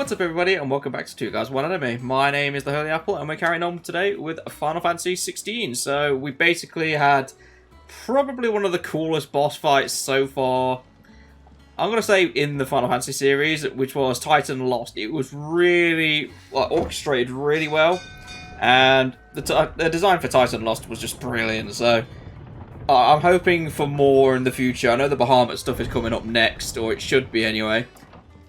What's up everybody and welcome back to Two Guys One Anime. My name is the Holy Apple and we're carrying on today with Final Fantasy XVI. So we basically had probably one of the coolest boss fights so far, I'm going to say, in the Final Fantasy series, which was Titan Lost. It was really orchestrated really well, and the design for Titan Lost was just brilliant. So I'm hoping for more in the future. I know the Bahamut stuff is coming up next, or it should be anyway.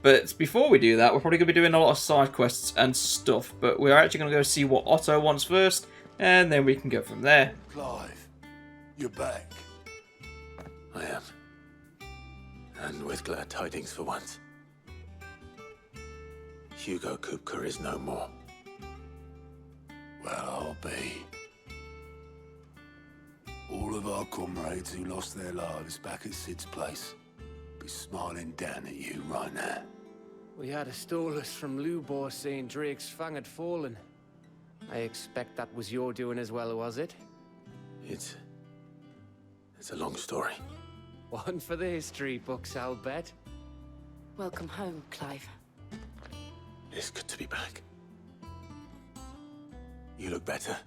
But before we do that, we're probably going to be doing a lot of side quests and stuff. But we're actually going to go see what Otto wants first, and then we can go from there. Clive, you're back. I am. And with glad tidings for once. Hugo Kupka is no more. Well, I'll be. All of our comrades who lost their lives back at Sid's place be smiling down at you right now. We had a stolus from Lubor saying Drake's fang had fallen. I expect that was your doing as well, was it? It's a long story. One for the history books, I'll bet. Welcome home, Clive. It's good to be back. You look better.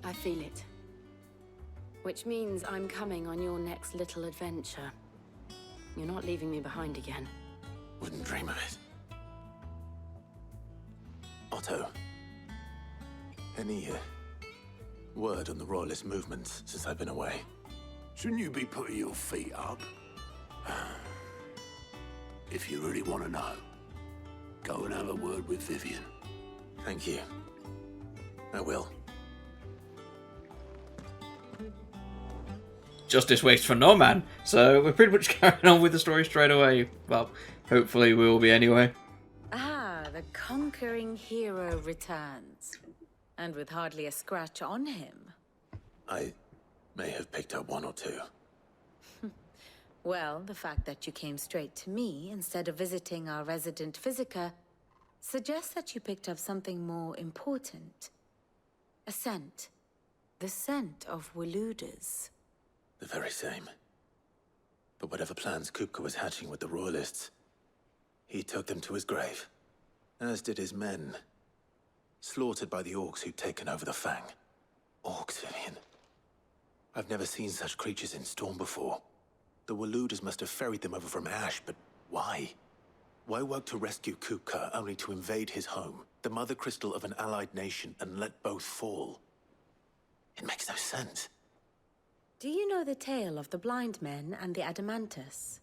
I feel it. Which means I'm coming on your next little adventure. You're not leaving me behind again. Wouldn't dream of it. Otto, any word on the Royalist movements since I've been away? Shouldn't you be putting your feet up? If you really want to know, go and have a word with Vivian. Thank you. I will. Justice waits for no man, so we're pretty much carrying on with the story straight away. Well, hopefully we will be anyway. Ah, the conquering hero returns. And with hardly a scratch on him. I may have picked up one or two. Well, the fact that you came straight to me instead of visiting our resident physiker suggests that you picked up something more important. A scent. The scent of Waludas. The very same. But whatever plans Kupka was hatching with the Royalists, he took them to his grave. As did his men. Slaughtered by the orcs who'd taken over the Fang. Orcs, Vivian. I've never seen such creatures in Storm before. The Waludas must have ferried them over from Ash, but why? Why work to rescue Kupka only to invade his home, the mother crystal of an allied nation, and let both fall? It makes no sense. Do you know the tale of the blind men and the Adamantus?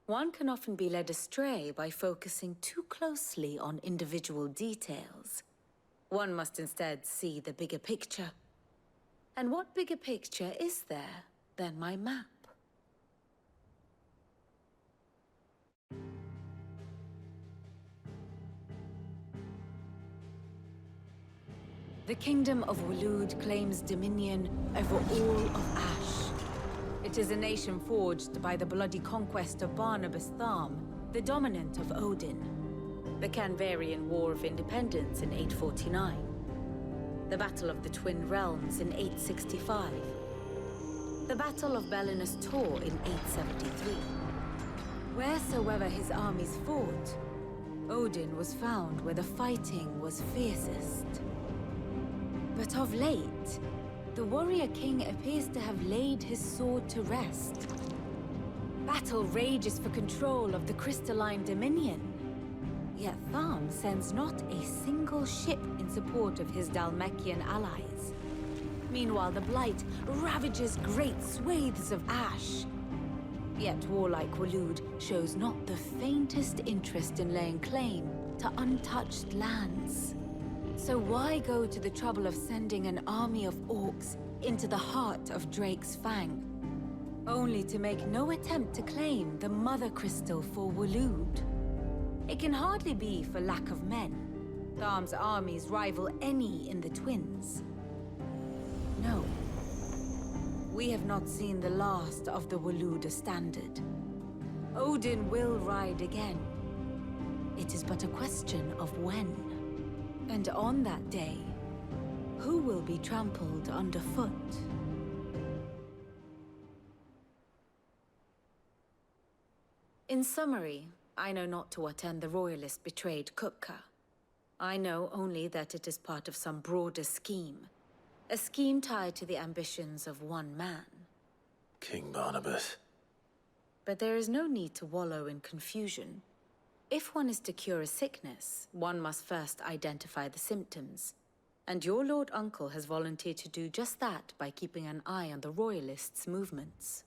One can often be led astray by focusing too closely on individual details. One must instead see the bigger picture. And what bigger picture is there than my map? The Kingdom of Waloed claims dominion over all of Ash. It is a nation forged by the bloody conquest of Barnabas Tharm, the dominant of Odin. The Canvarian War of Independence in 849. The Battle of the Twin Realms in 865. The Battle of Belinus Tor in 873. Wheresoever his armies fought, Odin was found where the fighting was fiercest. But of late, the warrior king appears to have laid his sword to rest. Battle rages for control of the crystalline dominion. Yet Tharm sends not a single ship in support of his Dhalmekian allies. Meanwhile, the Blight ravages great swathes of Ash. Yet warlike Waloed shows not the faintest interest in laying claim to untouched lands. So why go to the trouble of sending an army of orcs into the heart of Drake's Fang, only to make no attempt to claim the Mother Crystal for Waloed? It can hardly be for lack of men. Tharm's armies rival any in the Twins. No. We have not seen the last of the Waluda standard. Odin will ride again. It is but a question of when. And on that day, who will be trampled underfoot? In summary, I know not to what end the Royalist betrayed Kupka. I know only that it is part of some broader scheme. A scheme tied to the ambitions of one man. King Barnabas. But there is no need to wallow in confusion. If one is to cure a sickness, one must first identify the symptoms. And your Lord Uncle has volunteered to do just that by keeping an eye on the Royalists' movements.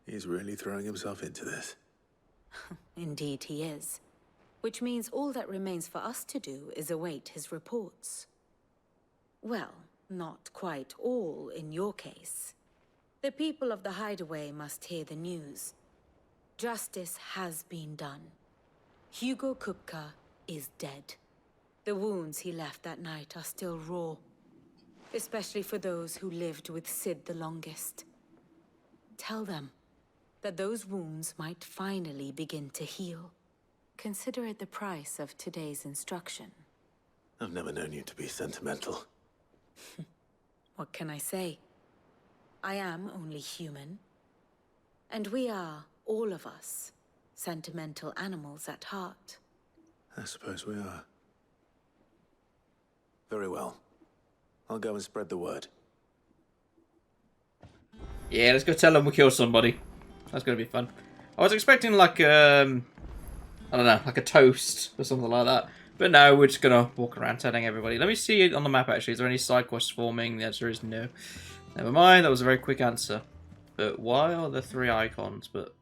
He's really throwing himself into this. Indeed he is. Which means all that remains for us to do is await his reports. Well, not quite all in your case. The people of the Hideaway must hear the news. Justice has been done. Hugo Kupka is dead. The wounds he left that night are still raw. Especially for those who lived with Sid the longest. Tell them that those wounds might finally begin to heal. Consider it the price of today's instruction. I've never known you to be sentimental. What can I say? I am only human. And we are, all of us, sentimental animals at heart. I suppose we are. Very well. I'll go and spread the word. Yeah, let's go tell them we killed somebody. That's gonna be fun. I was expecting like I don't know, like a toast or something like that. But no, we're just gonna walk around telling everybody. Let me see on the map actually. Is there any side quests forming? The answer is no. Never mind, that was a very quick answer. But why are there 3 icons? But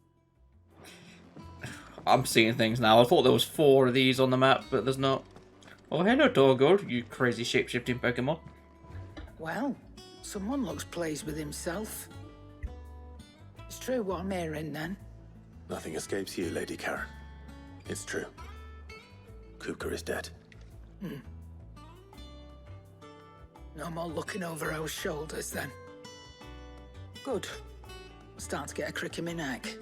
I'm seeing things now. I thought there was 4 of these on the map, but there's not. Oh, hello, Dorgold, you crazy shape-shifting Pokemon. Well, someone looks pleased with himself. It's true what I'm hearing, then. Nothing escapes you, Lady Karen. It's true. Kupka is dead. No more looking over our shoulders, then. Good. I'm starting to get a crick in my neck.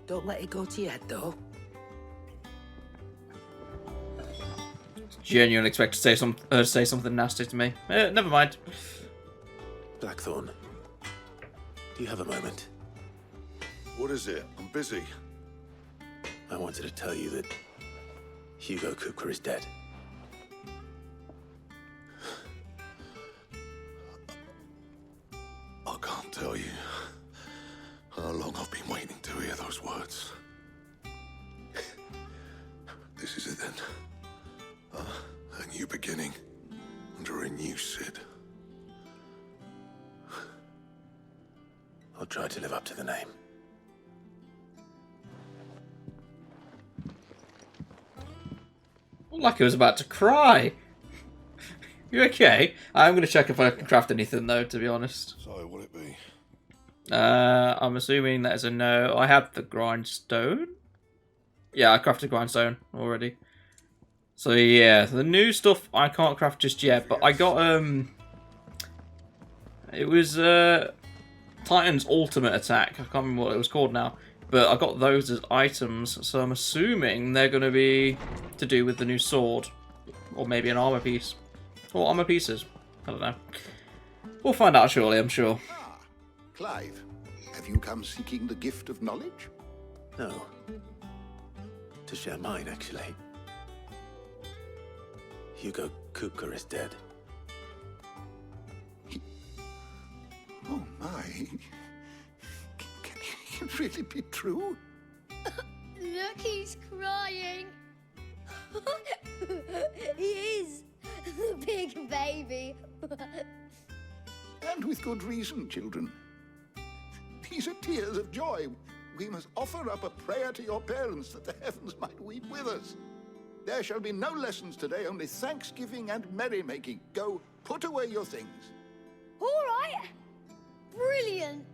Don't let it go to your head, though. Genuinely expect to say something nasty to me. Never mind. Blackthorn, do you have a moment? What is it? I'm busy. I wanted to tell you that Hugo Kupka is dead. I can't tell you how long I've been waiting to hear those words. This is it then. A new beginning under a new Sid. I'll try to live up to the name. Like I was about to cry. You okay? I'm gonna check if I can craft anything though, to be honest. So, will it be? I'm assuming that is a no. I have the grindstone. Yeah, I crafted grindstone already. So yeah, the new stuff I can't craft just yet, but I got it was Titan's ultimate attack. I can't remember what it was called now, but I got those as items, so I'm assuming they're gonna be to do with the new sword, or maybe an armor piece, or armor pieces. I don't know. We'll find out shortly, I'm sure. Ah, Clive, have you come seeking the gift of knowledge? No. To share mine, actually. Hugo Kupka is dead. Oh my. Can it really be true? Look, he's crying. He is. The big baby. And with good reason, children. These are tears of joy. We must offer up a prayer to your parents that the heavens might weep with us. There shall be no lessons today, only thanksgiving and merrymaking. Go, put away your things. All right. Brilliant.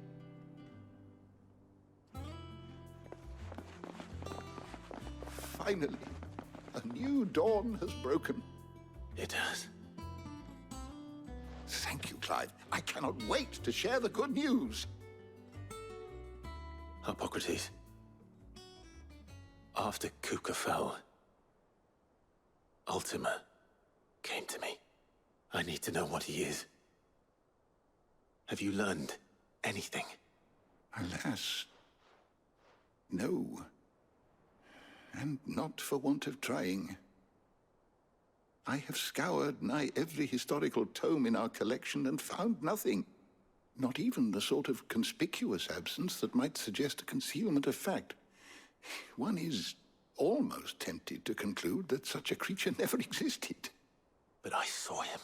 Finally, a new dawn has broken. It has. Thank you, Clive. I cannot wait to share the good news. Hippocrates. After Kupka fell, Ultima came to me. I need to know what he is. Have you learned anything? Alas, No. And not for want of trying. I have scoured nigh every historical tome in our collection and found nothing. Not even the sort of conspicuous absence that might suggest a concealment of fact. One is almost tempted to conclude that such a creature never existed. But I saw him.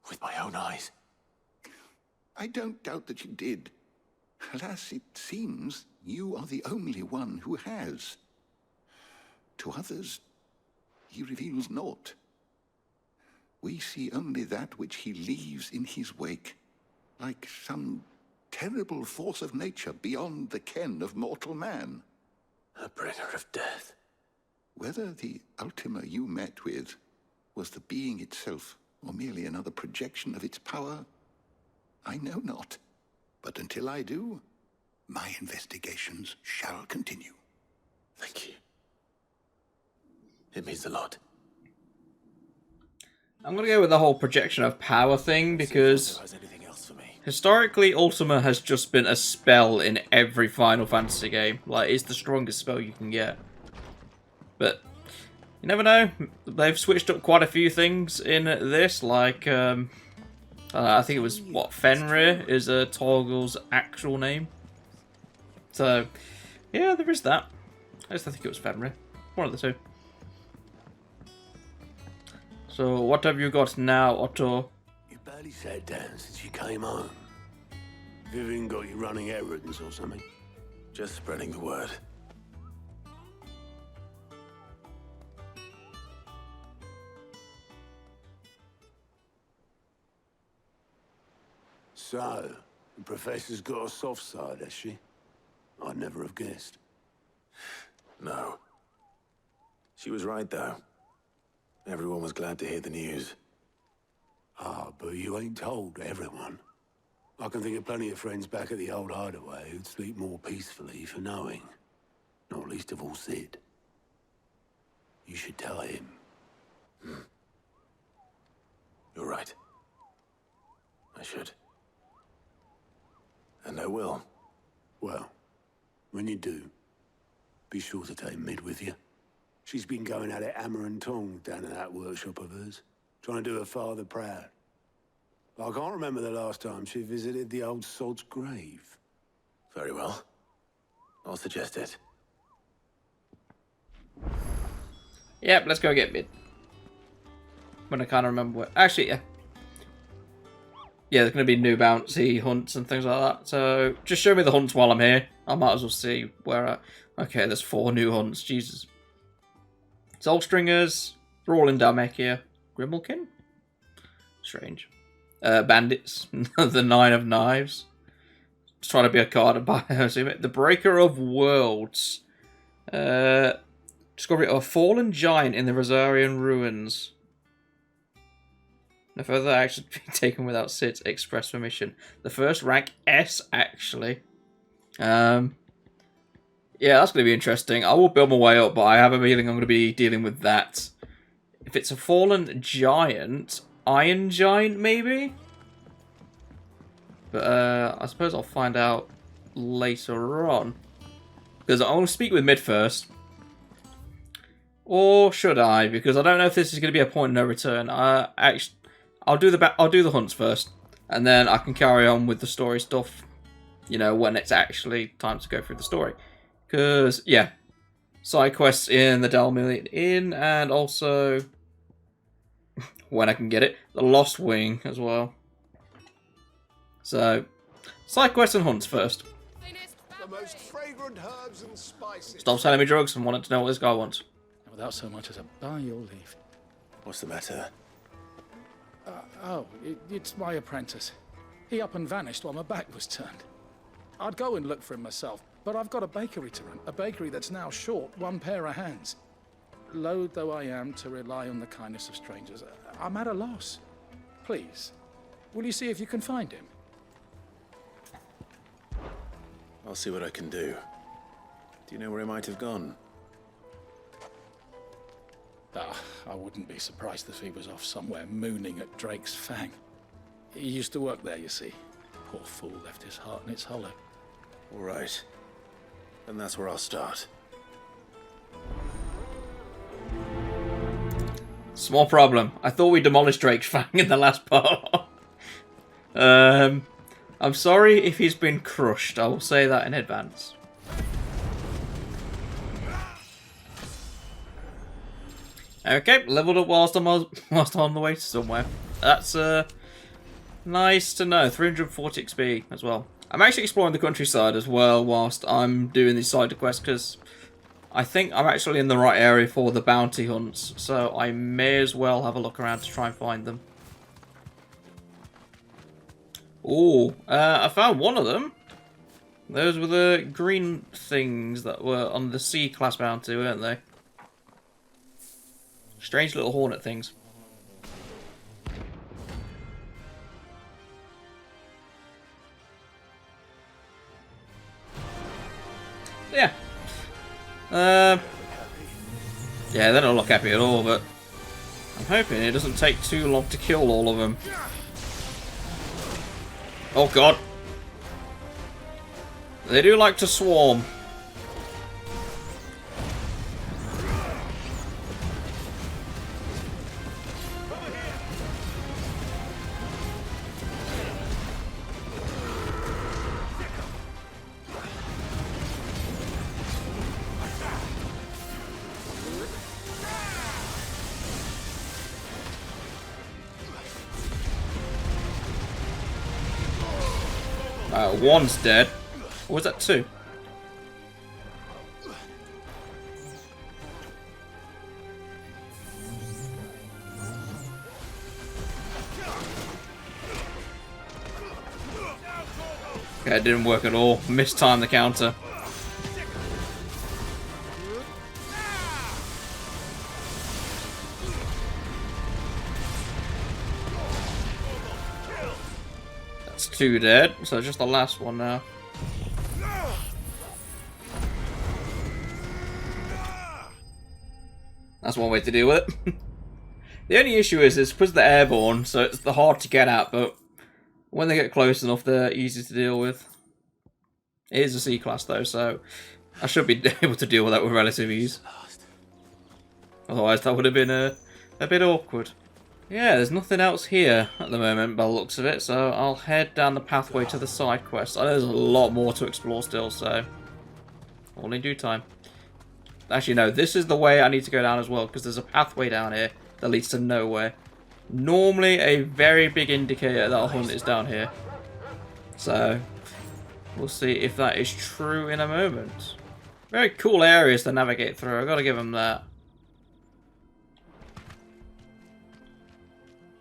With my own eyes. I don't doubt that you did. Alas, it seems you are the only one who has. To others, he reveals naught. We see only that which he leaves in his wake, like some terrible force of nature beyond the ken of mortal man. A bringer of death. Whether the Ultima you met with was the being itself, or merely another projection of its power, I know not. But until I do, my investigations shall continue. Thank you. It means a lot. I'm going to go with the whole projection of power thing, because Has anything else for me? historically, Ultima has just been a spell in every Final Fantasy game. Like, it's the strongest spell you can get. But you never know. They've switched up quite a few things in this, like, I think it was, what, Fenrir is Torgal's actual name. So, yeah, there is that. I think it was Fenrir. One of the two. So, what have you got now, Otto? You barely sat down since you came home. Vivian got you running errands or something? Just spreading the word. So, the Professor's got a soft side, has she? I'd never have guessed. No. She was right, though. Everyone was glad to hear the news. Ah, but you ain't told everyone. I can think of plenty of friends back at the old hideaway who'd sleep more peacefully for knowing. Not least of all Sid. You should tell him. You're right. I should. And I will. Well, when you do, be sure to take Mid with you. She's been going at it hammer and tong down in that workshop of hers, trying to do her father proud. I can't remember the last time she visited the old sod's grave. Very well. I'll suggest it. Yep, let's go get Mid. When I can't remember what. Actually, yeah. Yeah, there's going to be new bouncy hunts and things like that. So, just show me the hunts while I'm here. I might as well see where okay, there's 4 new hunts. Jesus. Soulstringers. They're all in Dalmekia. Grimalkin? Strange. Bandits. The 9 of Knives. Just trying to be a card by the Breaker of Worlds. Discovery of a fallen giant in the Rosarian ruins. No further action to be taken without Sid's express permission. The first rank S, actually. Yeah, that's going to be interesting. I will build my way up, but I have a feeling I'm going to be dealing with that. If it's a fallen giant, Iron Giant, maybe? But I suppose I'll find out later on. Because I want to speak with Mid first. Or should I? Because I don't know if this is going to be a point of no return. I'll do the hunts first, and then I can carry on with the story stuff, you know, when it's actually time to go through the story. Because, yeah, side quests in the Dalmilian Inn, and also, when I can get it, the Lost Wing as well. So, side quests and hunts first. The most fragrant herbs and spices. Stop selling me drugs and wanting to know what this guy wants. Without so much as a by your leave. What's the matter? It's my apprentice. He up and vanished while my back was turned. I'd go and look for him myself, but I've got a bakery to run. A bakery that's now short 1 pair of hands. Loath though I am to rely on the kindness of strangers, I'm at a loss. Please, will you see if you can find him? I'll see what I can do. Do you know where he might have gone? I wouldn't be surprised if he was off somewhere mooning at Drake's Fang. He used to work there, you see. Poor fool left his heart in its hollow. All right. And that's where I'll start. Small problem. I thought we demolished Drake's Fang in the last part. I'm sorry if he's been crushed. I will say that in advance. Okay, leveled up whilst I'm on the way to somewhere. That's nice to know. 340 XP as well. I'm actually exploring the countryside as well whilst I'm doing these side quests because I think I'm actually in the right area for the bounty hunts, so I may as well have a look around to try and find them. Ooh, I found one of them. Those were the green things that were on the C-class bounty, weren't they? Strange little hornet things. Yeah. Yeah, they don't look happy at all, but I'm hoping it doesn't take too long to kill all of them. Oh god. They do like to swarm. One's dead. Or was that two? Okay, it didn't work at all. Mistimed the counter. Two dead, so just the last one now. That's one way to deal with it. The only issue is because they're airborne, so it's hard to get at, but when they get close enough, they're easy to deal with. It is a C-class though, so I should be able to deal with that with relative ease. Otherwise, that would have been a bit awkward. Yeah, there's nothing else here at the moment by the looks of it, so I'll head down the pathway to the side quest. I know there's a lot more to explore still, so all in due time. Actually, no, this is the way I need to go down as well, because there's a pathway down here that leads to nowhere. Normally a very big indicator that a hunt is down here. So, we'll see if that is true in a moment. Very cool areas to navigate through, I've got to give them that.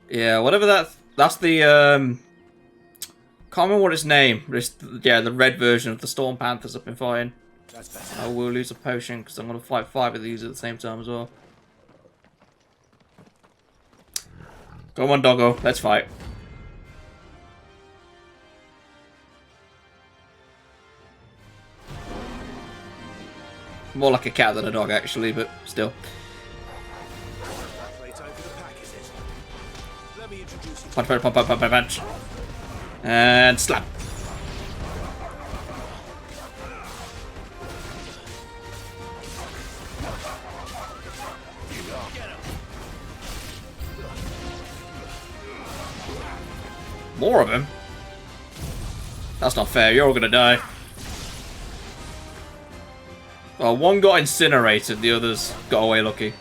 Yeah, whatever that's the, can't remember what its name, but it's, yeah, the red version of the Storm Panthers I've been fighting. I will lose a potion, because I'm going to fight 5 of these at the same time as well. Come on, doggo, let's fight. More like a cat than a dog, actually, but still. Punch, punch, punch, punch, punch, punch. And slap. More of them? That's not fair, you're all gonna die. Well, one got incinerated, the others got away lucky.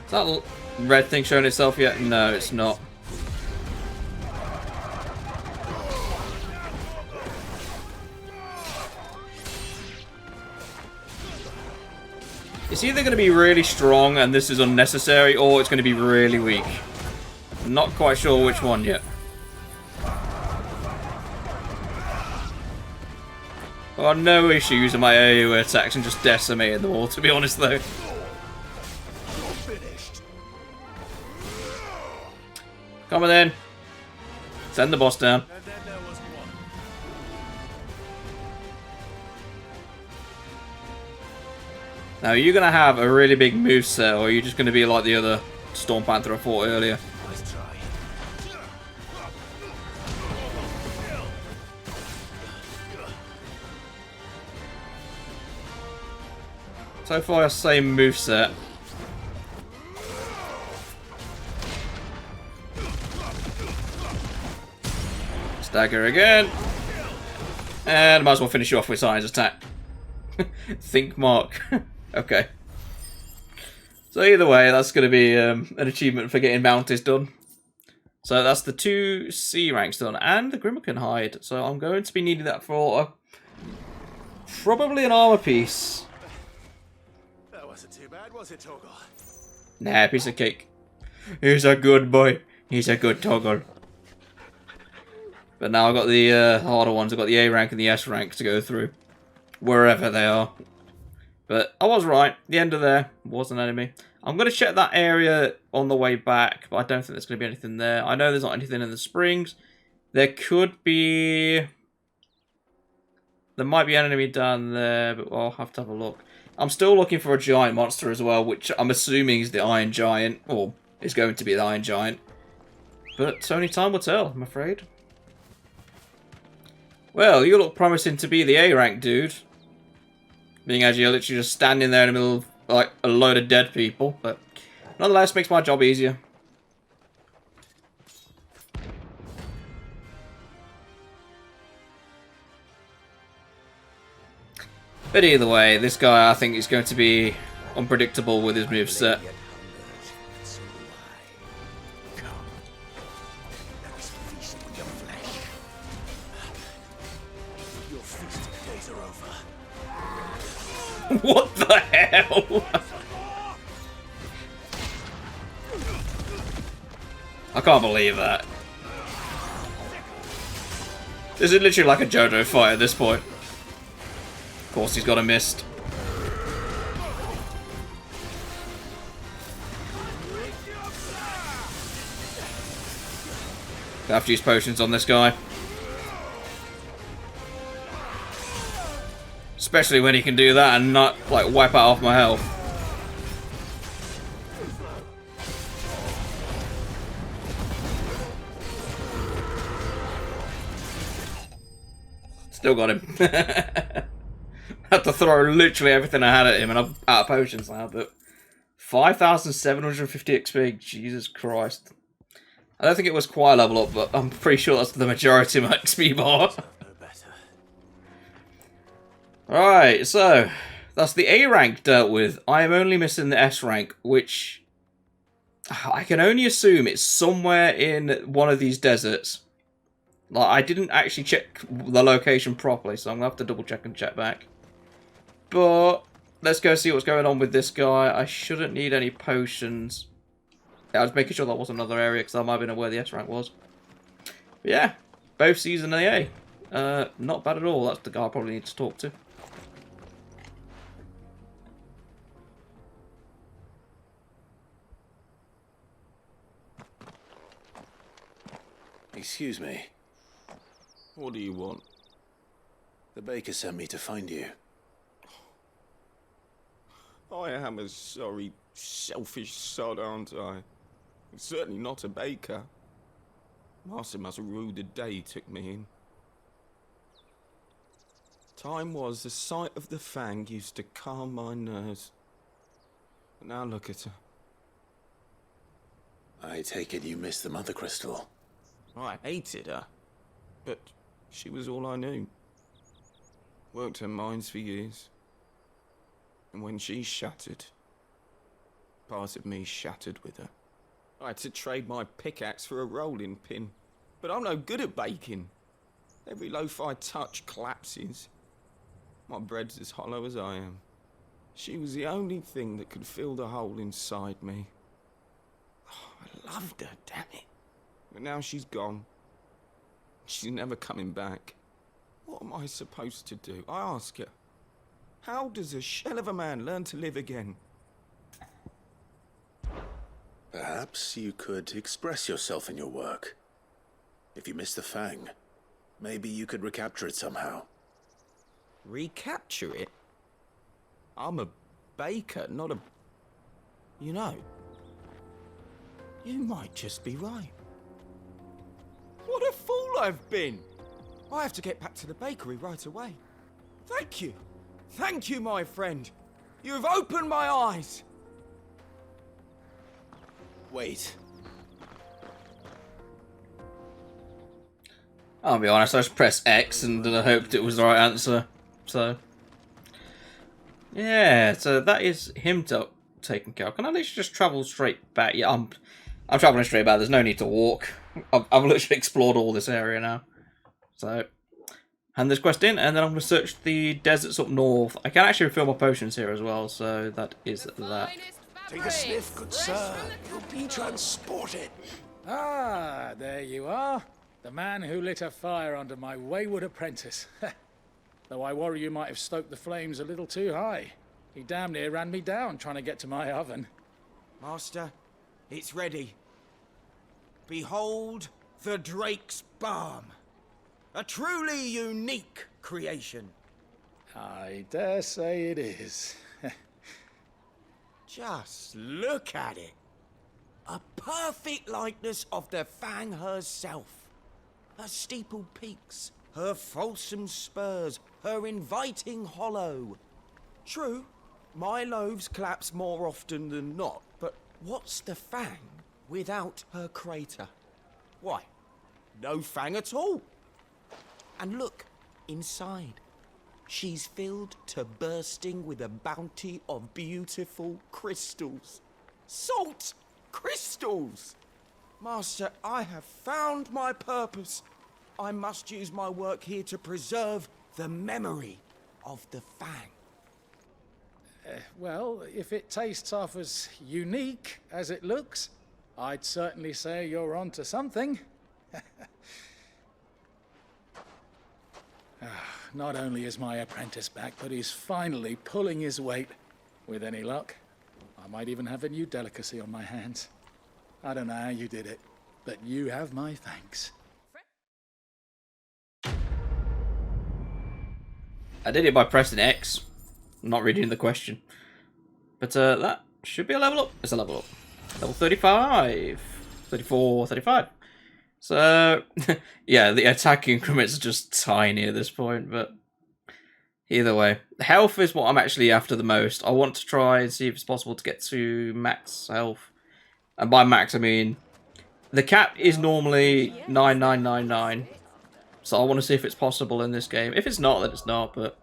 Is that red thing showing itself yet? No, it's not. It's either going to be really strong and this is unnecessary, or it's going to be really weak. I'm not quite sure which one yet. I've got no issue using my AoE attacks and just decimating them all, to be honest though. Come on then. Send the boss down. Now, are you going to have a really big moveset, or are you just going to be like the other Storm Panther I fought earlier? So far, same moveset. Stagger again. And might as well finish you off with Science Attack. Think Mark. Okay. So either way, that's going to be an achievement for getting Mounties done. So that's the 2 C ranks done. And the Grimmacan hide. So I'm going to be needing that for probably an armor piece. That wasn't too bad, was it, Toggle? Nah, piece of cake. He's a good boy. He's a good Toggle. But now I've got the harder ones. I've got the A rank and the S rank to go through. Wherever they are. But I was right. The end of there was an enemy. I'm going to check that area on the way back. But I don't think there's going to be anything there. I know there's not anything in the springs. There could be... There might be an enemy down there. But I'll have to have a look. I'm still looking for a giant monster as well. Which I'm assuming is the Iron Giant. Or is going to be the Iron Giant. But only time will tell, I'm afraid. Well, you look promising to be the A rank, dude. Being as you're literally just standing there in the middle of, like, a load of dead people. But, nonetheless, makes my job easier. But either way, this guy, I think, is going to be unpredictable with his moveset. What the hell? I can't believe that. This is literally like a JoJo fight at this point. Of course he's got a mist. I have to use potions on this guy. Especially when he can do that and not, like, wipe out half my health. Still got him. I had to throw literally everything I had at him and I'm out of potions now, but 5,750 XP, Jesus Christ. I don't think it was quite a level up, but I'm pretty sure that's the majority of my XP bar. Alright, so that's the A rank dealt with. I am only missing the S rank, which I can only assume it's somewhere in one of these deserts. Like, I didn't actually check the location properly, so I'm going to have to double check and check back. But let's go see what's going on with this guy. I shouldn't need any potions. Yeah, I was making sure that wasn't another area, because I might have been where the S rank was. But yeah, both C's and AA. Not bad at all. That's the guy I probably need to talk to. Excuse me. What do you want? The baker sent me to find you. I am a sorry, selfish sod, aren't I? I'm certainly not a baker. Master must have ruled the day he took me in. Time was the sight of the fang used to calm my nerves. But now look at her. I take it you missed the Mother Crystal. I hated her, but she was all I knew. Worked her mines for years. And when she shattered, part of me shattered with her. I had to trade my pickaxe for a rolling pin, but I'm no good at baking. Every loaf I touch collapses. My bread's as hollow as I am. She was the only thing that could fill the hole inside me. Oh, I loved her, damn it. But now she's gone. She's never coming back. What am I supposed to do? I ask her. How does a shell of a man learn to live again? Perhaps you could express yourself in your work. If you miss the fang, maybe you could recapture it somehow. Recapture it? I'm a baker, not a... You know, you might just be right. What a fool I've been! I have to get back to the bakery right away. Thank you! Thank you, my friend! You've opened my eyes! Wait. I'll be honest, I just pressed X and I hoped it was the right answer. So, yeah, so that is him taken care of. Can I literally just travel straight back? Yeah, I'm traveling straight back. There's no need to walk. I've literally explored all this area now. So, hand this quest in, and then I'm going to search the deserts up north. I can actually refill my potions here as well, so that is that. Take a sniff, good sir. You'll be transported. Ah, there you are. The man who lit a fire under my wayward apprentice. Though I worry you might have stoked the flames a little too high. He damn near ran me down trying to get to my oven. Master, it's ready. Behold the Drake's Balm. A truly unique creation. I dare say it is. Just look at it. A perfect likeness of the Fang herself. Her steepled peaks, her fulsome spurs, her inviting hollow. True, my loaves collapse more often than not, but what's the Fang without her crater? Why, no Fang at all. And look, inside. She's filled to bursting with a bounty of beautiful crystals. Salt crystals! Master, I have found my purpose. I must use my work here to preserve the memory of the Fang. Well, if it tastes half as unique as it looks, I'd certainly say you're onto something. Not only is my apprentice back, but he's finally pulling his weight. With any luck, I might even have a new delicacy on my hands. I don't know how you did it, but you have my thanks. I did it by pressing X, not reading the question. But that should be a level up. It's a level up. Level 35, 34, 35. So, yeah, the attack increments are just tiny at this point, but either way. Health is what I'm actually after the most. I want to try and see if it's possible to get to max health. And by max, I mean, the cap is normally 9999. So I want to see if it's possible in this game. If it's not, then it's not, but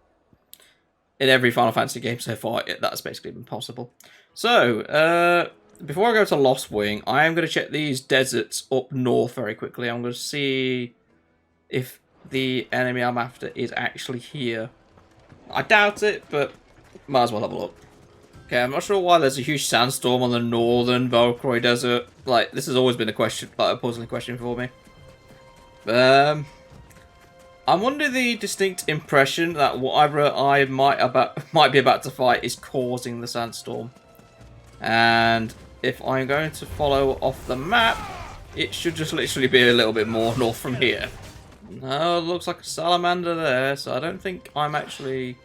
in every Final Fantasy game so far, that's basically been possible. So, before I go to Lost Wing, I am going to check these deserts up north very quickly. I'm going to see if the enemy I'm after is actually here. I doubt it, but might as well level up. Okay, I'm not sure why there's a huge sandstorm on the northern Valkyrie Desert. Like, this has always been a question, like a puzzling question for me. I'm under the distinct impression that whatever I might be about to fight is causing the sandstorm. And if I'm going to follow off the map, it should just literally be a little bit more north from here. No, it looks like a salamander there, so I don't think I'm actually...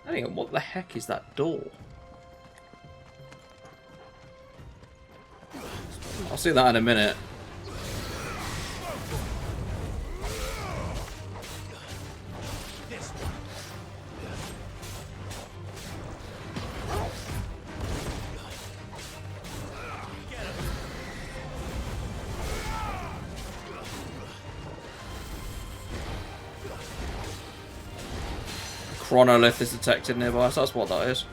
Hang on, what the heck is that door? I'll see that in a minute. Chronolith is detected nearby, so that's what that is.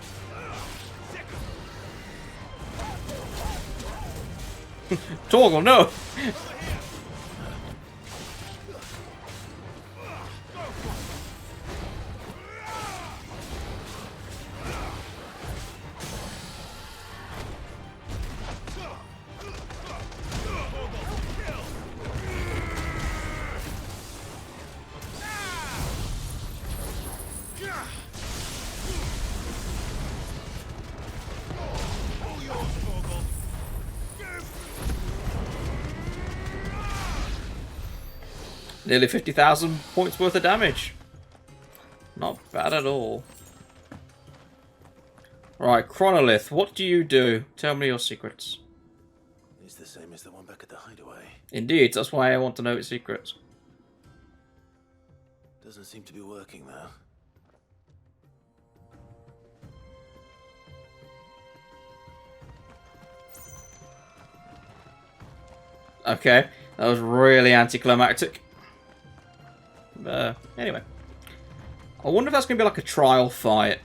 Torgal, no! Nearly 50,000 points worth of damage. Not bad at all. Right, Chronolith, what do you do? Tell me your secrets. It's the same as the one back at the hideaway. Indeed, that's why I want to know its secrets. Doesn't seem to be working though. Okay, that was really anticlimactic. Anyway. I wonder if that's going to be like a trial fight.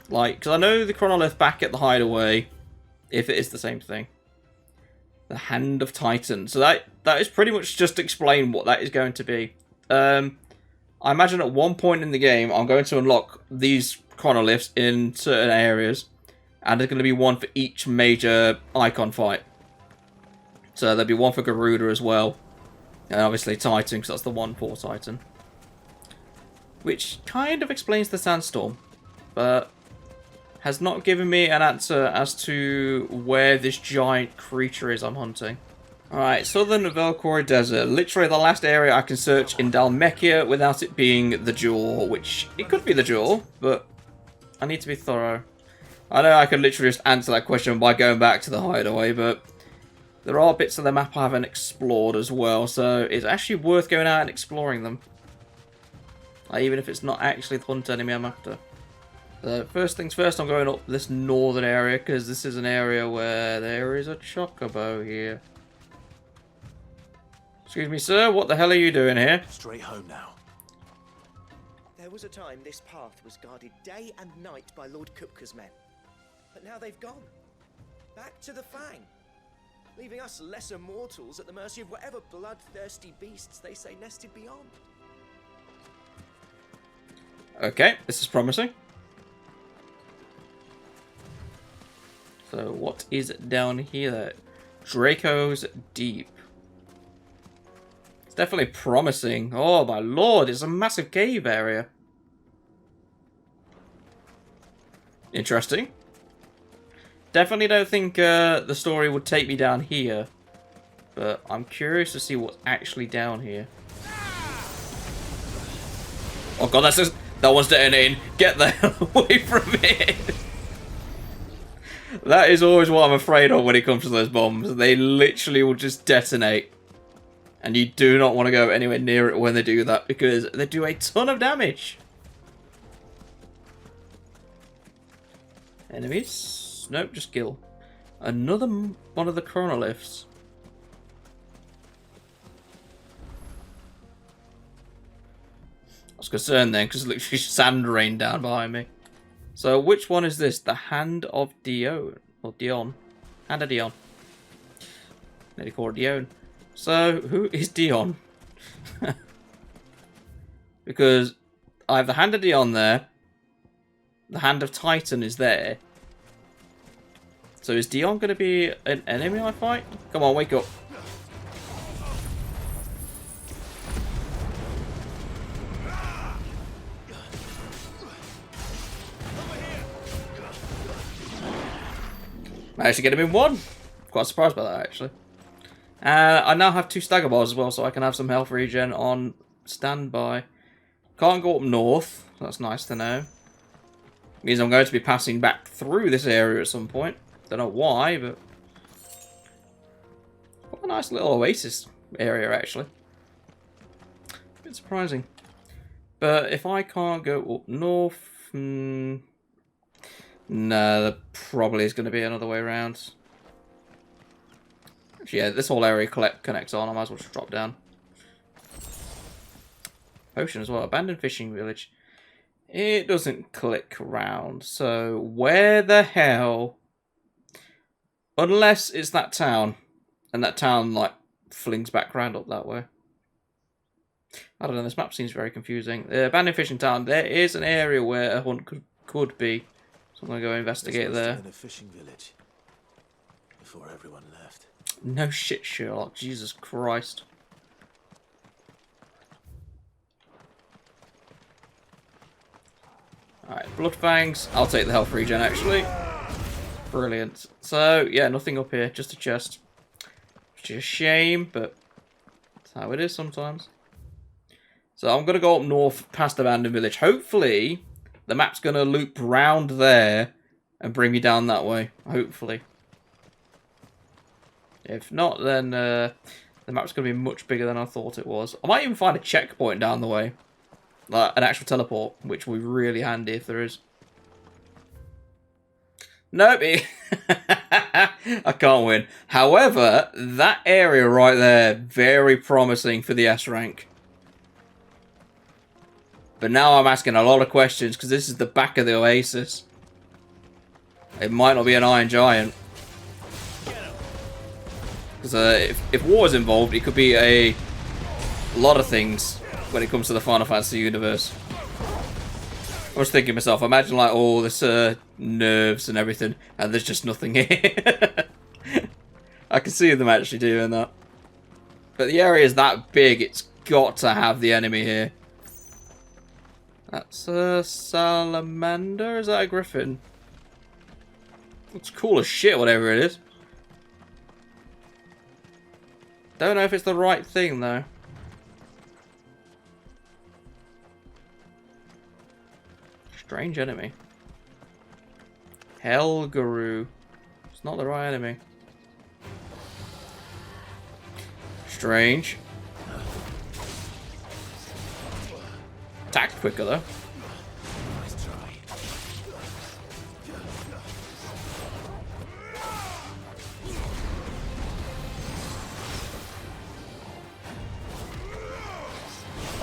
Like, because I know the chronolith back at the hideaway, if it is the same thing. The Hand of Titan. So that is pretty much just explain what that is going to be. I imagine at one point in the game, I'm going to unlock these chronoliths in certain areas. And there's going to be one for each major Eikon fight. So there'll be one for Garuda as well. And obviously Titan, because that's the one for Titan. Which kind of explains the sandstorm. But has not given me an answer as to where this giant creature is I'm hunting. Alright, Southern Velkhori Desert. Literally the last area I can search in Dhalmekia without it being the Jaw. Which, it could be the Jaw, but I need to be thorough. I know I could literally just answer that question by going back to the hideaway, but there are bits of the map I haven't explored as well, so it's actually worth going out and exploring them. Like, even if it's not actually the hunt enemy I'm after. First things first, I'm going up this northern area, because this is an area where there is a Chocobo here. Excuse me, sir, what the hell are you doing here? Straight home now. There was a time this path was guarded day and night by Lord Kupka's men. But now they've gone. Back to the Fang. Leaving us lesser mortals at the mercy of whatever bloodthirsty beasts they say nested beyond. Okay, this is promising. So, what is down here? Draco's Deep. It's definitely promising. Oh my lord, it's a massive cave area. Interesting. Definitely don't think the story would take me down here. But I'm curious to see what's actually down here. Oh god, that's just... That one's detonating. Get the hell away from it. That is always what I'm afraid of when it comes to those bombs. They literally will just detonate. And you do not want to go anywhere near it when they do that, because they do a ton of damage. Enemies? Nope, just kill. Another one of the chronoliths. I was concerned then, because literally sand rained down behind me. So, which one is this? The Hand of Dion. Or Dion. Hand of Dion. Nearly call it Dion. So, who is Dion? Because I have the Hand of Dion there. The Hand of Titan is there. So is Dion going to be an enemy I fight? Come on, wake up. Managed to get him in one. Quite surprised by that, actually. I now have 2 stagger bars as well, so I can have some health regen on standby. Can't go up north. That's nice to know. Means I'm going to be passing back through this area at some point. Don't know why, but... What a nice little oasis area, actually. A bit surprising. But if I can't go up north... No, there probably is going to be another way around. Actually, yeah, this whole area connects on. I might as well just drop down. Potion as well. Abandoned fishing village. It doesn't click around. So, where the hell... Unless it's that town. And that town, like, flings back round up that way. I don't know, this map seems very confusing. The abandoned fishing town, there is an area where a hunt could be. So I'm going to go investigate there. In a fishing village before everyone left. No shit, Sherlock. Jesus Christ. Alright, Blood Fangs. I'll take the health regen, actually. Brilliant. So, yeah, nothing up here. Just a chest. Which is a shame, but that's how it is sometimes. So I'm going to go up north past Abandoned Village. Hopefully, the map's going to loop round there and bring me down that way. Hopefully. If not, then the map's going to be much bigger than I thought it was. I might even find a checkpoint down the way. Like an actual teleport, which will be really handy if there is. Nope. I can't win. However, that area right there, very promising for the S rank. But now I'm asking a lot of questions because this is the back of the Oasis. It might not be an Iron Giant. Because if war is involved, it could be a lot of things when it comes to the Final Fantasy universe. I was thinking to myself, imagine like all this nerves and everything, and there's just nothing here. I can see them actually doing that. But the area is that big, it's got to have the enemy here. That's a salamander? Is that a griffin? It's cool as shit, whatever it is. Don't know if it's the right thing, though. Strange enemy. Helguru. It's not the right enemy. Strange. Attack quicker, though.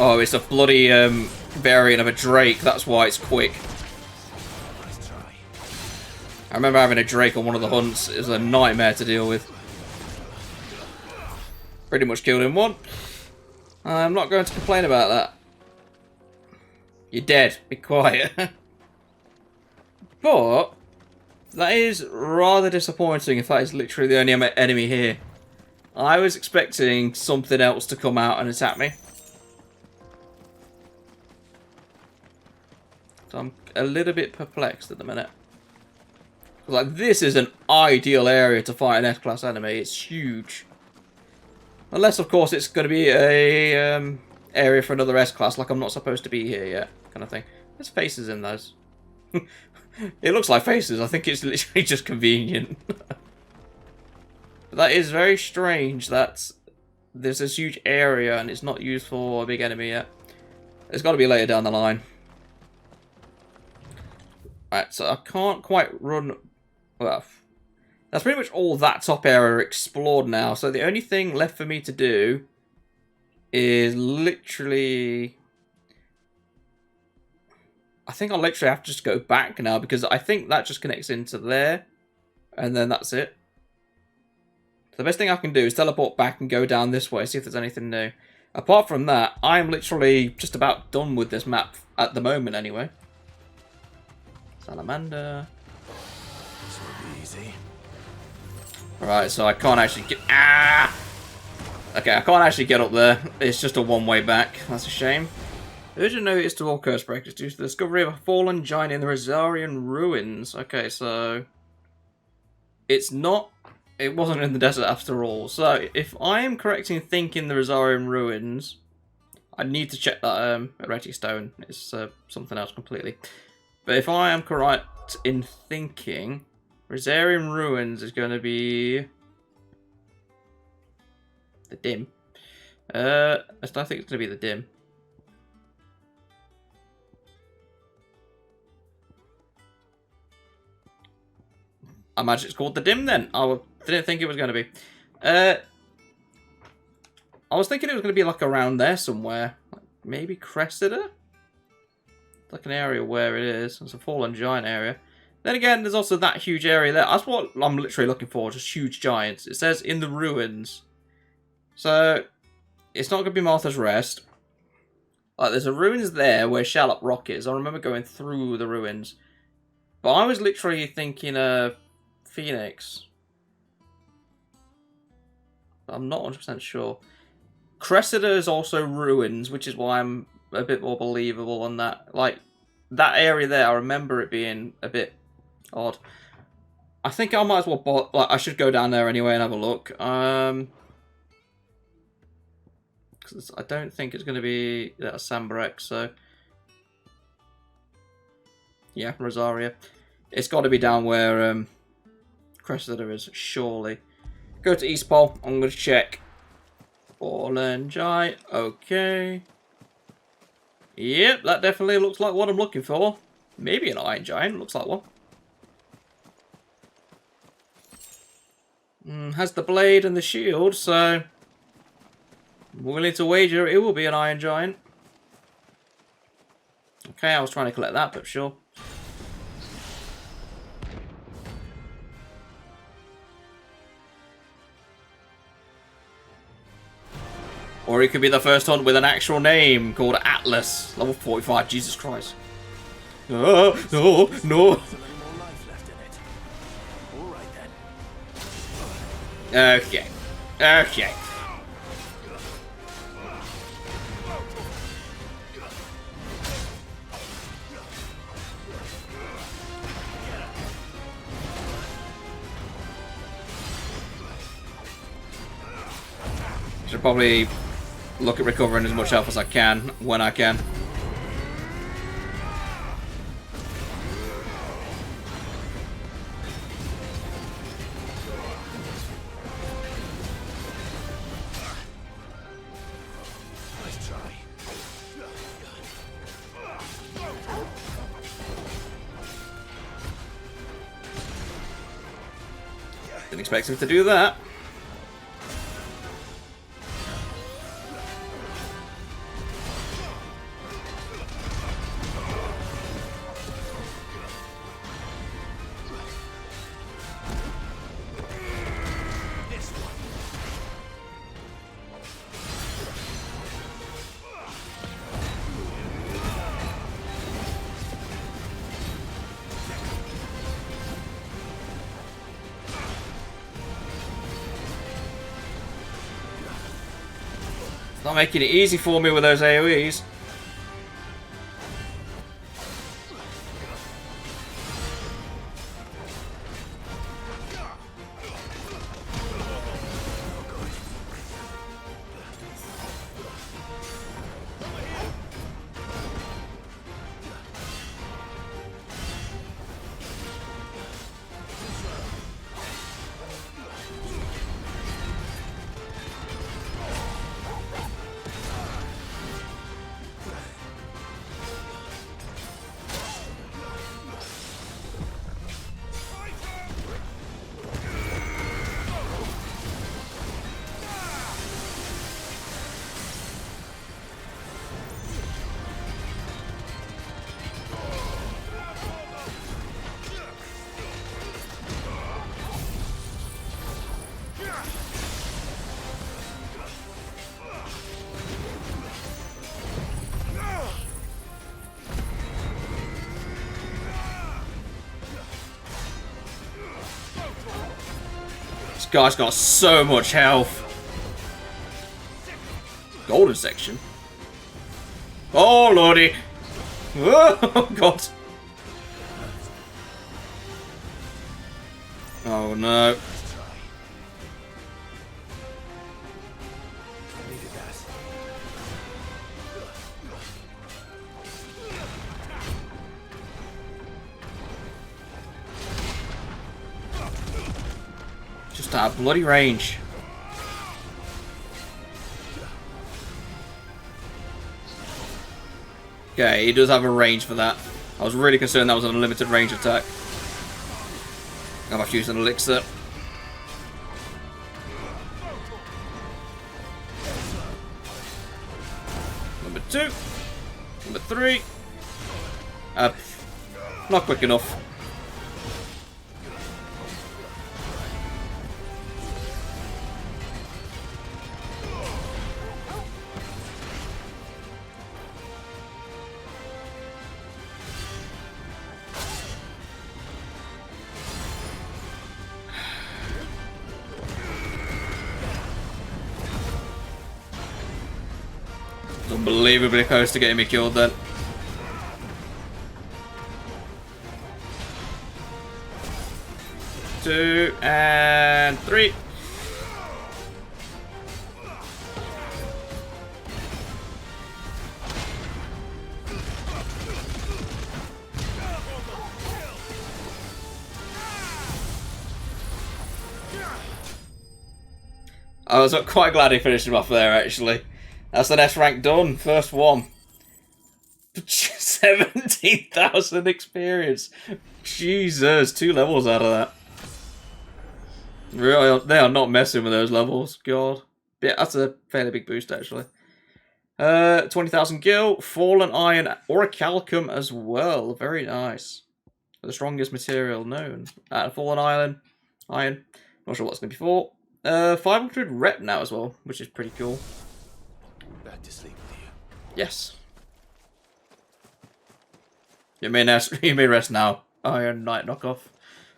Oh, it's a bloody variant of a Drake, that's why it's quick. I remember having a Drake on one of the hunts, it was a nightmare to deal with. Pretty much killed him one. I'm not going to complain about that. You're dead, be quiet. But, that is rather disappointing if that is literally the only enemy here. I was expecting something else to come out and attack me. So I'm a little bit perplexed at the minute. Like, this is an ideal area to fight an S-class enemy. It's huge. Unless, of course, it's going to be a area for another S-class, like I'm not supposed to be here yet, kind of thing. There's faces in those. It looks like faces. I think it's literally just convenient. But that is very strange that there's this huge area and it's not used for a big enemy yet. It's got to be later down the line. Right, so I can't quite run... Well, that's pretty much all that top area explored now. So the only thing left for me to do is literally... I think I'll literally have to just go back now because I think that just connects into there. And then that's it. So the best thing I can do is teleport back and go down this way, see if there's anything new. Apart from that, I'm literally just about done with this map at the moment anyway. Salamander. This will be easy. Alright, so I can't actually get... Ah! Okay, I can't actually get up there. It's just a one-way back. That's a shame. Urgent notice to all curse breakers due to the discovery of a fallen giant in the Rosarian ruins. Okay, so... It's not... It wasn't in the desert after all. So, if I am correct in thinking the Rosarian ruins... I need to check that Heretic Stone. It's something else completely. But if I am correct in thinking, Rosarian Ruins is going to be the Dim. I don't think it's going to be the Dim. I imagine it's called the Dim then. I didn't think it was going to be. I was thinking it was going to be like around there somewhere. Like maybe Cressida? Like an area where it is. It's a fallen giant area. Then again, there's also that huge area there. That's what I'm literally looking for, just huge giants. It says in the ruins. So, it's not going to be Martha's Rest. Like, there's a ruins there where Shallop Rock is. I remember going through the ruins. But I was literally thinking Phoenix. But I'm not 100% sure. Cressida is also ruins, which is why I'm a bit more believable on that. Like, that area there, I remember it being a bit odd. I think I might as well... Like, I should go down there anyway and have a look. 'Cause I don't think it's going to be a Sambarex, so... Yeah, Rosaria. It's got to be down where Cressida is, surely. Go to East Pole. I'm going to check. Fallen Giant. Okay. Yep, that definitely looks like what I'm looking for. Maybe an Iron Giant. Looks like one. Has the blade and the shield, so I'm willing to wager it will be an Iron Giant. Okay, I was trying to collect that, but sure. Or it could be the first hunt with an actual name called Atlas. Level 45, Jesus Christ. No, no. Okay. Okay. Should probably look at recovering as much health as I can when I can. Didn't expect him to do that. Not making it easy for me with those AoEs. This guy's got so much health. Golden section. Oh lordy. Oh god. Oh no. Just out of bloody range. Okay, he does have a range for that. I was really concerned that was an unlimited range attack. I'm going to use an elixir. Number 2. Number 3. Not quick enough. Unbelievably close to getting me killed then. Two and 3. I was quite glad he finished him off there, actually. That's the next rank done. First one. 17,000 experience. Jesus, 2 levels out of that. Really, they are not messing with those levels. God. Yeah, that's a fairly big boost, actually. 20,000 gil, fallen iron, orichalcum as well. Very nice. The strongest material known. Fallen iron. Not sure what's going to be for. 500 rep now as well, which is pretty cool. Back to sleep with you. Yes. You may rest now. Iron Knight knockoff,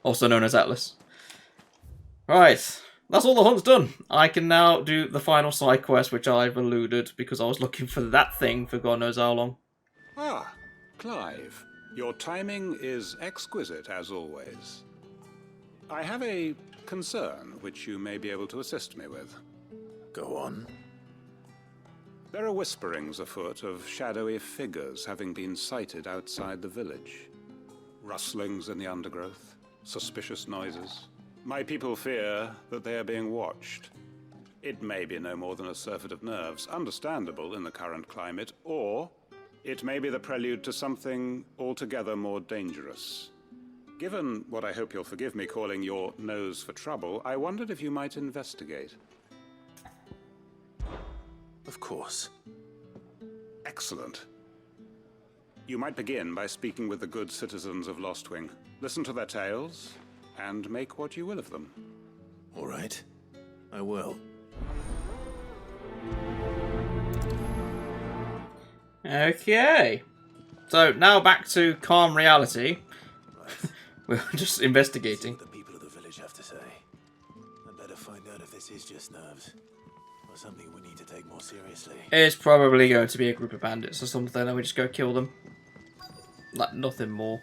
also known as Atlas. Right. That's all the hunt's done. I can now do the final side quest, which I've eluded because I was looking for that thing for God knows how long. Ah, Clive. Your timing is exquisite, as always. I have a concern which you may be able to assist me with. Go on. There are whisperings afoot of shadowy figures having been sighted outside the village. Rustlings in the undergrowth, suspicious noises. My people fear that they are being watched. It may be no more than a surfeit of nerves, understandable in the current climate, or it may be the prelude to something altogether more dangerous. Given what I hope you'll forgive me calling your nose for trouble, I wondered if you might investigate. Of course. Excellent. You might begin by speaking with the good citizens of Lostwing. Listen to their tales, and make what you will of them. All right. I will. Okay. So, now back to calm reality. Right. We're just investigating. See what the people of the village have to say. I'd better find out if this is just nerves, or something we need to take more seriously. It's probably going to be a group of bandits or something, and we just go kill them. Like, nothing more.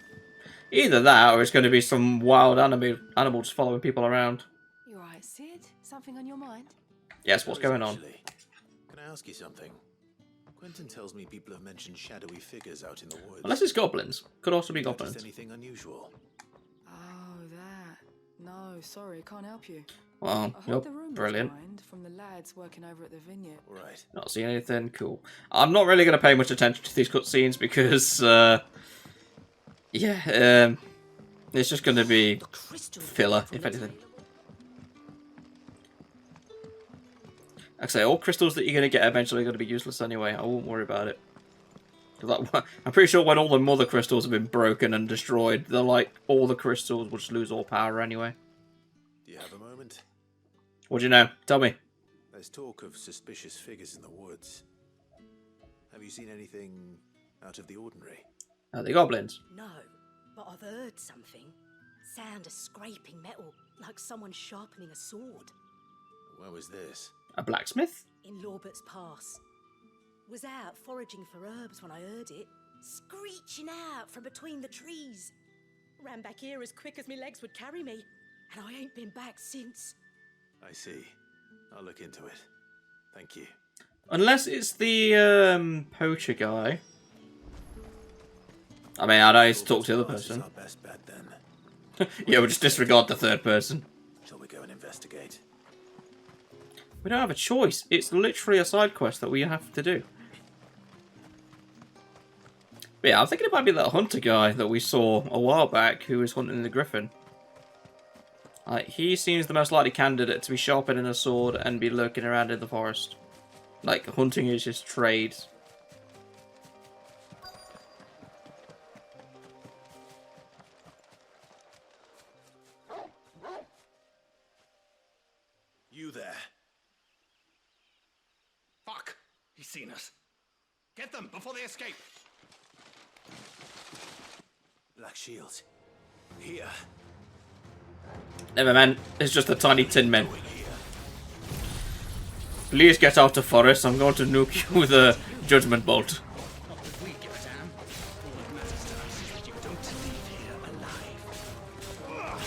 Either that, or it's going to be some wild animal just following people around. You alright, Sid? Something on your mind? Yes, what's going on? Can I ask you something? Quentin tells me people have mentioned shadowy figures out in the woods. Unless it's goblins. Could also be goblins. Anything unusual? Oh, that. No, sorry, can't help you. Well, you're brilliant. From the lads working over at the vineyard. Right. Not seeing anything cool. I'm not really going to pay much attention to these cutscenes because, yeah, it's just going to be filler, if anything. Like I say, all crystals that you're going to get eventually are going to be useless anyway. I won't worry about it. I'm pretty sure when all the mother crystals have been broken and destroyed, they're like, all the crystals will just lose all power anyway. Do you have a moment? What do you know? Tell me. There's talk of suspicious figures in the woods. Have you seen anything out of the ordinary? Are they goblins? No, but I've heard something. Sound of scraping metal, like someone sharpening a sword. Where was this? A blacksmith? In Lorbert's Pass. Was out foraging for herbs when I heard it, screeching out from between the trees. Ran back here as quick as my legs would carry me, and I ain't been back since. I see. I'll look into it. Thank you. Unless it's the poacher guy. I mean, I need to talk to the other person. Our best bet, then. Yeah, we'll just disregard the third person. Shall we go and investigate? We don't have a choice. It's literally a side quest that we have to do. But yeah, I'm thinking it might be that hunter guy that we saw a while back who was hunting the griffin. He seems the most likely candidate to be sharpening a sword and be lurking around in the forest. Like, hunting is his trade. You there. Fuck! He's seen us. Get them before they escape. Black shields. Here. Never mind. It's just a tiny tin man. Please get out of forest. I'm going to nuke you with a judgment bolt.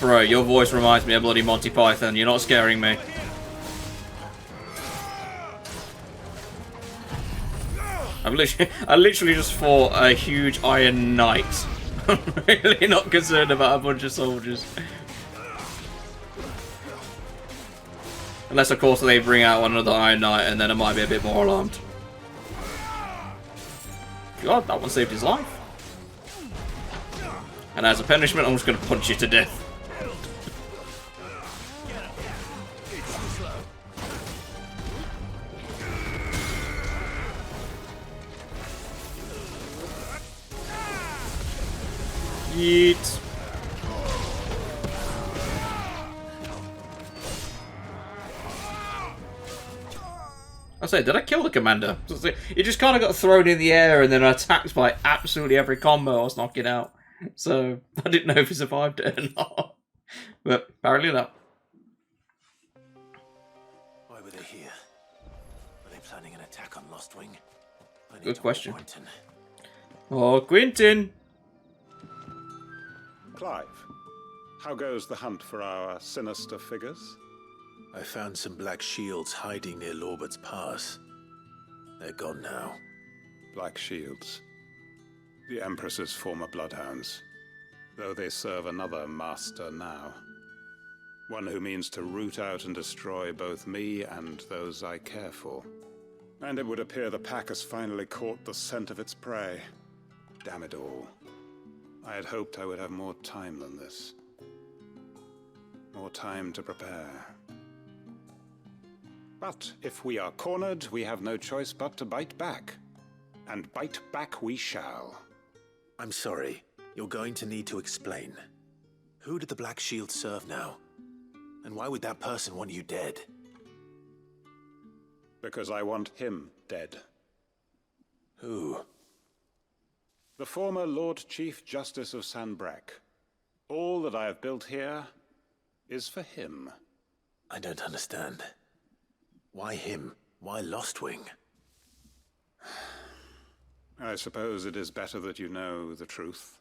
Bro, your voice reminds me of bloody Monty Python. You're not scaring me. I literally just fought a huge Iron Knight. I'm really not concerned about a bunch of soldiers. Unless, of course, they bring out another Iron Knight, and then I might be a bit more alarmed. God, that one saved his life. And as a punishment, I'm just going to punch you to death. Yeet. I say, did I kill the commander? He just kind of got thrown in the air and then attacked by absolutely every combo I was knocking out. So I didn't know if he survived it or not. But apparently not. Why were they here? Were they planning an attack on Lost Wing? Good question. Oh, Quentin! Clive, how goes the hunt for our sinister figures? I found some black shields hiding near Lorbert's Pass. They're gone now. Black shields. The Empress's former bloodhounds. Though they serve another master now. One who means to root out and destroy both me and those I care for. And it would appear the pack has finally caught the scent of its prey. Damn it all. I had hoped I would have more time than this. More time to prepare. But if we are cornered, we have no choice but to bite back. And bite back we shall. I'm sorry. You're going to need to explain. Who did the Black Shield serve now? And why would that person want you dead? Because I want him dead. Who? The former Lord Chief Justice of Sanbreque. All that I have built here is for him. I don't understand. Why him? Why Lost Wing? I suppose it is better that you know the truth.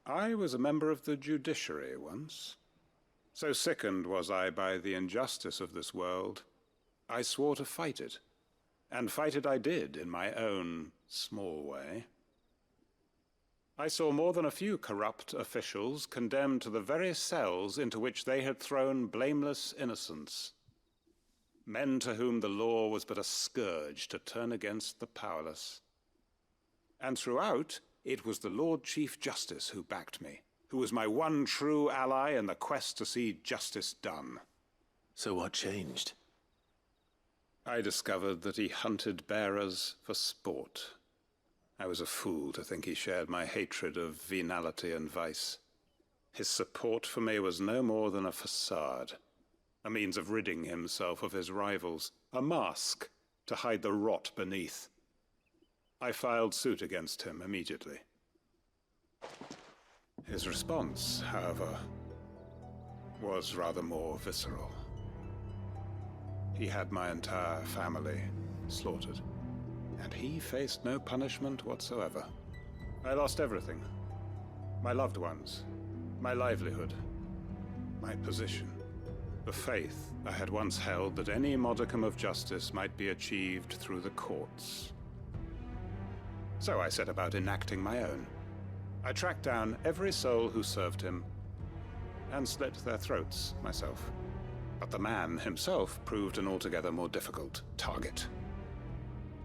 I was a member of the judiciary once. So sickened was I by the injustice of this world, I swore to fight it. And fight it I did in my own small way. I saw more than a few corrupt officials condemned to the very cells into which they had thrown blameless innocents. Men to whom the law was but a scourge to turn against the powerless. And throughout, it was the Lord Chief Justice who backed me, who was my one true ally in the quest to see justice done. So what changed? I discovered that he hunted bearers for sport. I was a fool to think he shared my hatred of venality and vice. His support for me was no more than a facade. A means of ridding himself of his rivals, a mask to hide the rot beneath. I filed suit against him immediately. His response, however, was rather more visceral. He had my entire family slaughtered, and he faced no punishment whatsoever. I lost everything. My loved ones, my livelihood, my position. The faith I had once held that any modicum of justice might be achieved through the courts. So I set about enacting my own. I tracked down every soul who served him, and slit their throats myself. But the man himself proved an altogether more difficult target.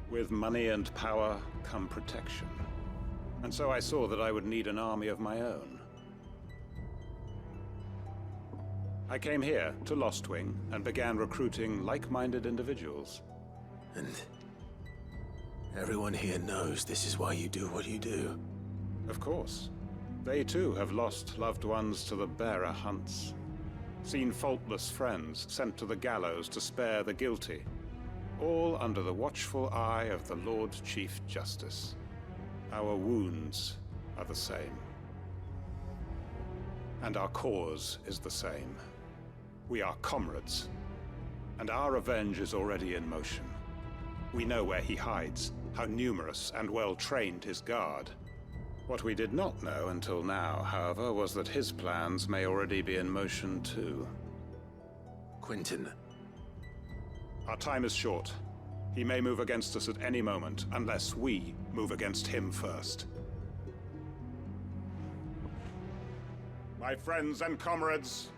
With money and power come protection. And so I saw that I would need an army of my own. I came here to Lost Wing and began recruiting like-minded individuals. And everyone here knows this is why you do what you do. Of course. They too have lost loved ones to the bearer hunts. Seen faultless friends sent to the gallows to spare the guilty. All under the watchful eye of the Lord Chief Justice. Our wounds are the same. And our cause is the same. We are comrades, and our revenge is already in motion. We know where he hides, how numerous and well-trained his guard. What we did not know until now, however, was that his plans may already be in motion too. Quentin. Our time is short. He may move against us at any moment, unless we move against him first. My friends and comrades,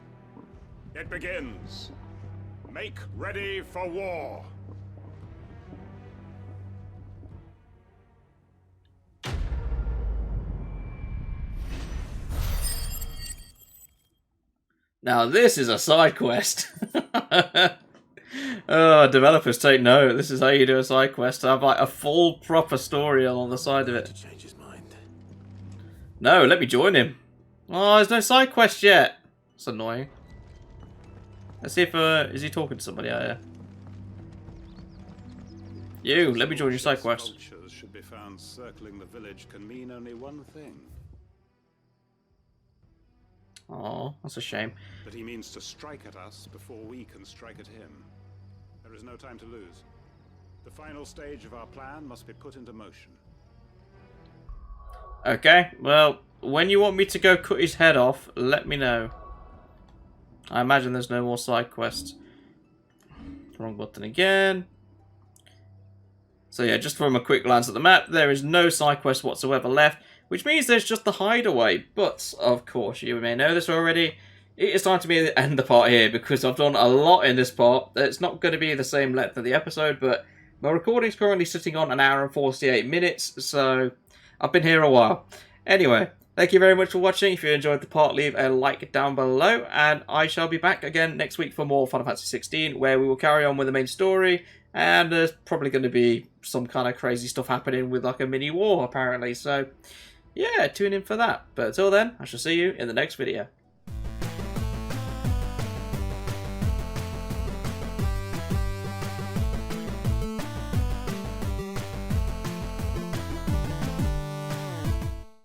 it begins. Make ready for war. Now this is a side quest. Oh, developers take note. This is how you do a side quest. To have like a full proper story along the side of it. No, let me join him. Oh, there's no side quest yet. That's annoying. Let's see if, is he talking to somebody out here? You, let me join your side quest. Vultures should be found circling the village can mean only one thing. Oh, that's a shame. That he means to strike at us before we can strike at him. There is no time to lose. The final stage of our plan must be put into motion. Okay, well, when you want me to go cut his head off, let me know. I imagine there's no more side quests. Wrong button again. So yeah, just from a quick glance at the map, there is no side quest whatsoever left, which means there's just the hideaway. But, of course, you may know this already, it is time to me to end the part here, because I've done a lot in this part. It's not going to be the same length of the episode, but my recording's currently sitting on 1 hour and 48 minutes, so I've been here a while. Anyway, thank you very much for watching. If you enjoyed the part, leave a like down below, and I shall be back again next week for more Final Fantasy XVI, where we will carry on with the main story, and there's probably going to be some kind of crazy stuff happening with like a mini war, apparently, so yeah, tune in for that. But until then, I shall see you in the next video.